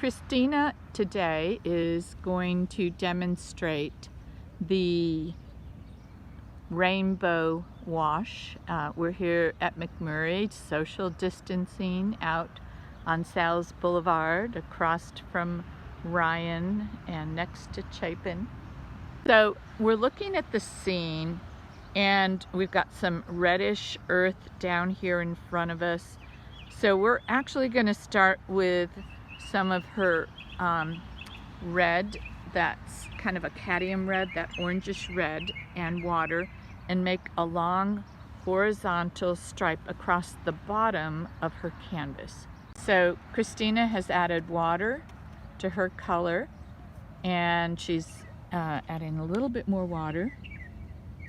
Christina today is going to demonstrate the rainbow wash. We're here at McMurray, social distancing out on Sal's Boulevard across from Ryan and next to Chapin. So we're looking at the scene and we've got some reddish earth down here in front of us. So we're actually going to start with some of her red, that's kind of a cadmium red, that orangish red, and water, and make a long horizontal stripe across the bottom of her canvas. So Christina has added water to her color, and she's adding a little bit more water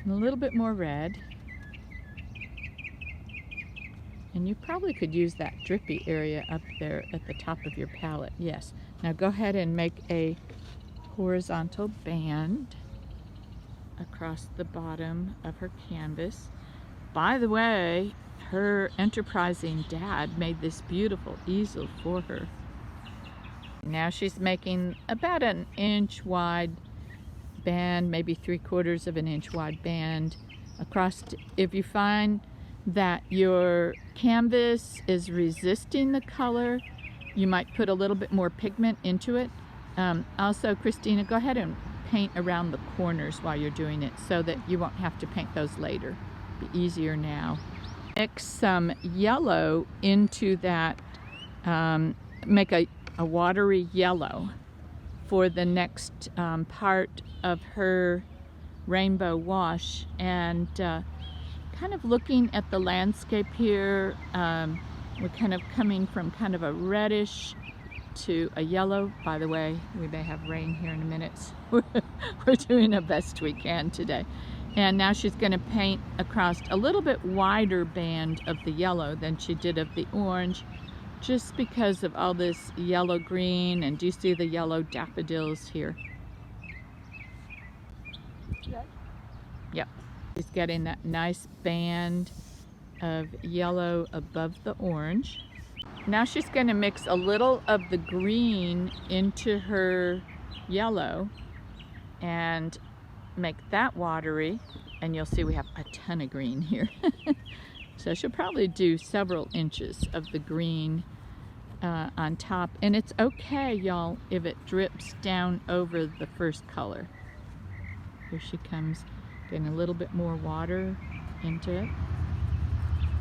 and a little bit more red. And you probably could use that drippy area up there at the top of your palette. Yes. Now go ahead and make a horizontal band across the bottom of her canvas. By the way, her enterprising dad made this beautiful easel for her. Now she's making about an inch wide band, maybe 3/4 of an inch wide band across. If you find that your canvas is resisting the color, you might put a little bit more pigment into it. Also, Christina, go ahead and paint around the corners while you're doing it so that you won't have to paint those later. Be easier now. Mix some yellow into that, make a watery yellow for the next part of her rainbow wash, and kind of looking at the landscape here. We're kind of coming from kind of a reddish to a yellow. By the way, we may have rain here in a minute. We're doing the best we can today. And now she's going to paint across a little bit wider band of the yellow than she did of the orange, just because of all this yellow green. And do you see the yellow daffodils here? Yep. She's getting that nice band of yellow above the orange. Now she's going to mix a little of the green into her yellow and make that watery, and you'll see we have a ton of green here. So she'll probably do several inches of the green on top, and it's okay, y'all, if it drips down over the first color. Here she comes, getting a little bit more water into it,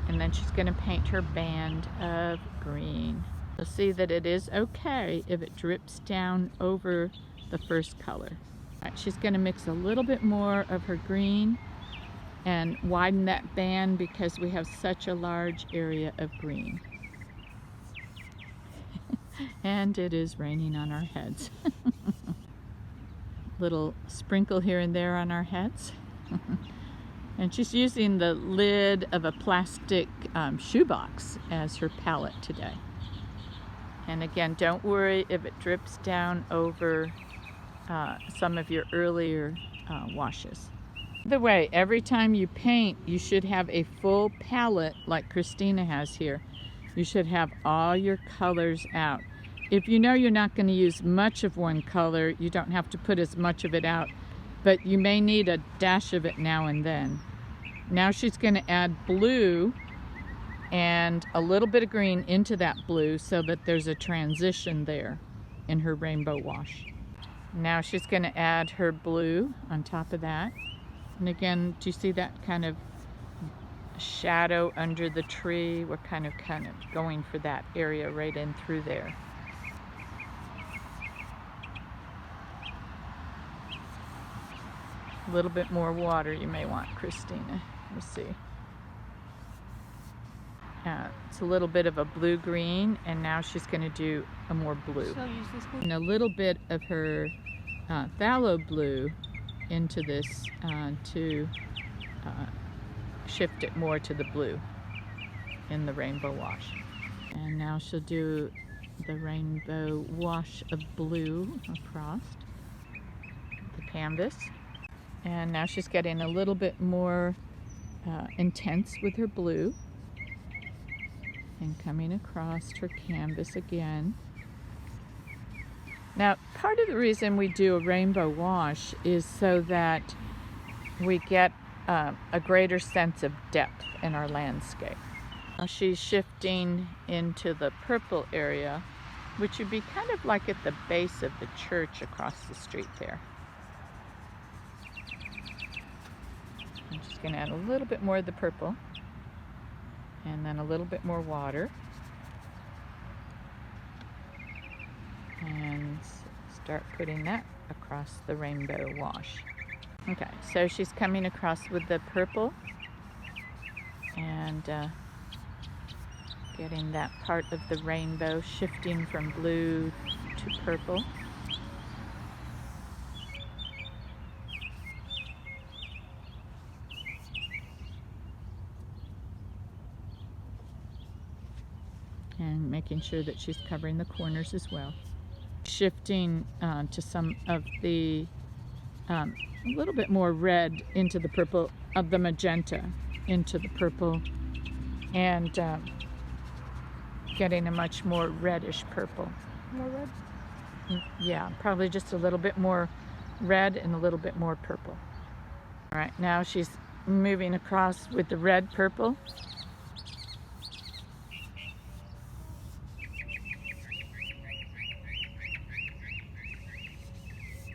and then she's going to paint her band of green. You'll see that it is okay if it drips down over the first color. All right, she's going to mix a little bit more of her green and widen that band because we have such a large area of green. And it is raining on our heads. Little sprinkle here and there on our heads. And she's using the lid of a plastic shoebox as her palette today. And again, don't worry if it drips down over some of your earlier washes. By the way, every time you paint, you should have a full palette like Christina has here. You should have all your colors out. If you know you're not going to use much of one color, you don't have to put as much of it out, but you may need a dash of it now and then. Now she's going to add blue and a little bit of green into that blue so that there's a transition there in her rainbow wash. Now she's going to add her blue on top of that. And again, do you see that kind of shadow under the tree? We're kind of going for that area right in through there. A little bit more water you may want, Christina. Let's see. It's a little bit of a blue-green, and now she's going to do a more blue. And a little bit of her phthalo blue into this to shift it more to the blue in the rainbow wash. And now she'll do the rainbow wash of blue across the canvas. And now she's getting a little bit more intense with her blue and coming across her canvas again. Now, part of the reason we do a rainbow wash is so that we get a greater sense of depth in our landscape. Now she's shifting into the purple area, which would be kind of like at the base of the church across the street there. I'm just going to add a little bit more of the purple and then a little bit more water. And start putting that across the rainbow wash. Okay, so she's coming across with the purple and getting that part of the rainbow shifting from blue to purple. And making sure that she's covering the corners as well. Shifting to some of the a little bit more red into the purple, of the magenta into the purple, and getting a much more reddish purple. More red? Yeah, probably just a little bit more red and a little bit more purple. All right, now she's moving across with the red purple.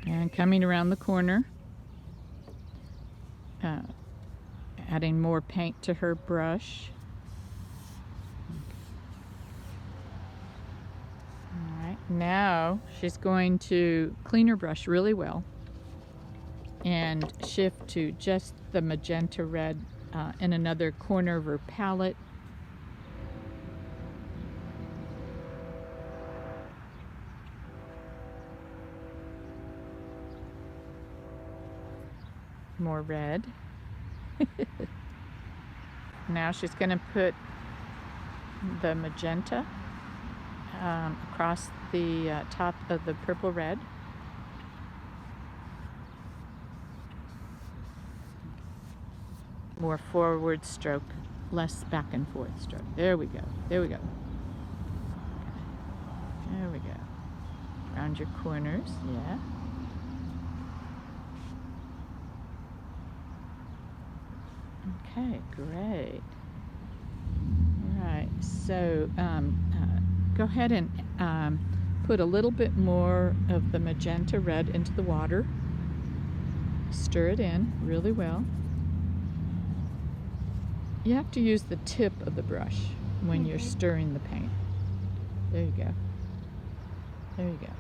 And coming around the corner, adding more paint to her brush. All right, now she's going to clean her brush really well and shift to just the magenta red in another corner of her palette. More red. Now she's going to put the magenta across the top of the purple red. More forward stroke, less back and forth stroke. There we go. There we go. There we go. Around your corners, yeah. Okay, great. All right, so go ahead and put a little bit more of the magenta red into the water. Stir it in really well. You have to use the tip of the brush when you're stirring the paint. There you go. There you go.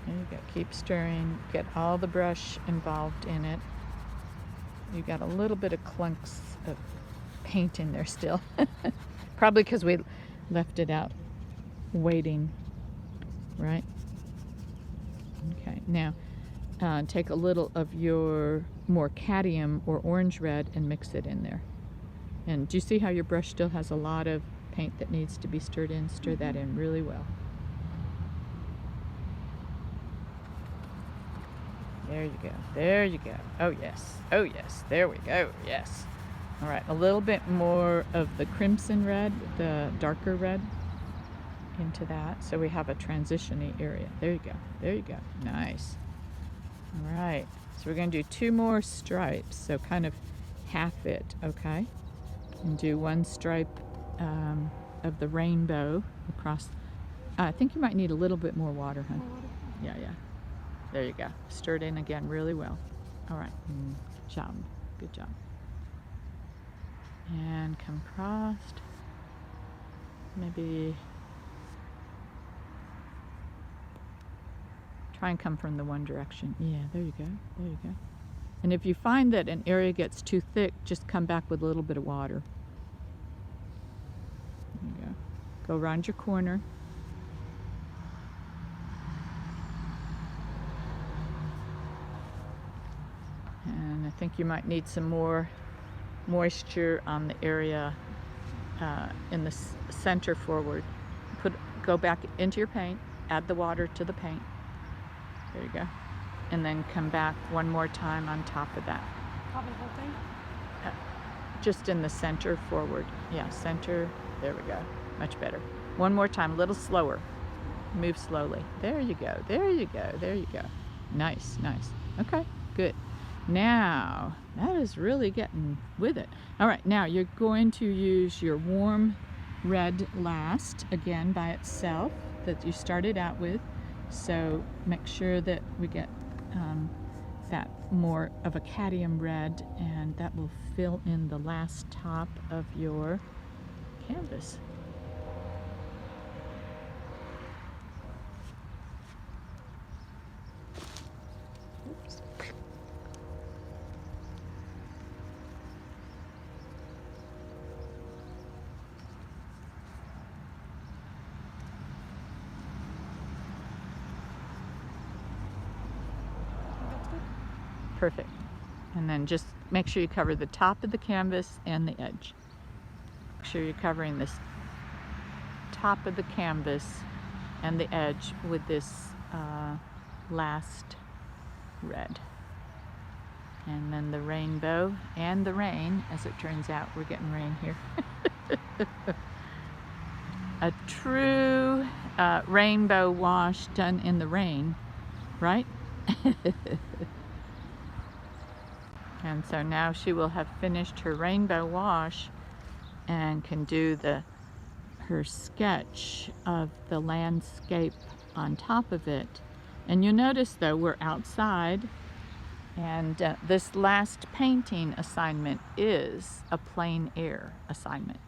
There you go. Keep stirring. Get all the brush involved in it. You got a little bit of clunks of paint in there still. Probably because we left it out waiting, right? Okay, now take a little of your more cadmium or orange red and mix it in there. And do you see how your brush still has a lot of paint that needs to be stirred in? Stir that in really well. There you go. There you go. Oh, yes. Oh, yes. There we go. Yes. All right. A little bit more of the crimson red, the darker red, into that. So we have a transition-y area. There you go. There you go. Nice. All right. So we're going to do 2 more stripes. So kind of half it, okay? And do 1 stripe of the rainbow across. I think you might need a little bit more water, huh? Yeah, yeah. There you go. Stir it in again really well. All right. Job. Good job. And come across. Maybe try and come from the one direction. Yeah, there you go. There you go. And if you find that an area gets too thick, just come back with a little bit of water. There you go. Go around your corner. And I think you might need some more moisture on the area in the center forward. Go back into your paint, add the water to the paint. There you go. And then come back one more time on top of that. Top of the whole thing? Just in the center forward. Yeah, center. There we go. Much better. One more time, a little slower. Move slowly. There you go. There you go. There you go. Nice, nice. Okay, good. Now, that is really getting with it. All right, now you're going to use your warm red last, again by itself, that you started out with. So make sure that we get that more of a cadmium red, and that will fill in the last top of your canvas. Oops. Perfect. And then just make sure you cover the top of the canvas and the edge. Make sure you're covering this top of the canvas and the edge with this last red. And then the rainbow and the rain, as it turns out, we're getting rain here. A true rainbow wash done in the rain, right? And so now she will have finished her rainbow wash and can do her sketch of the landscape on top of it. And you'll notice though we're outside, and this last painting assignment is a plein air assignment.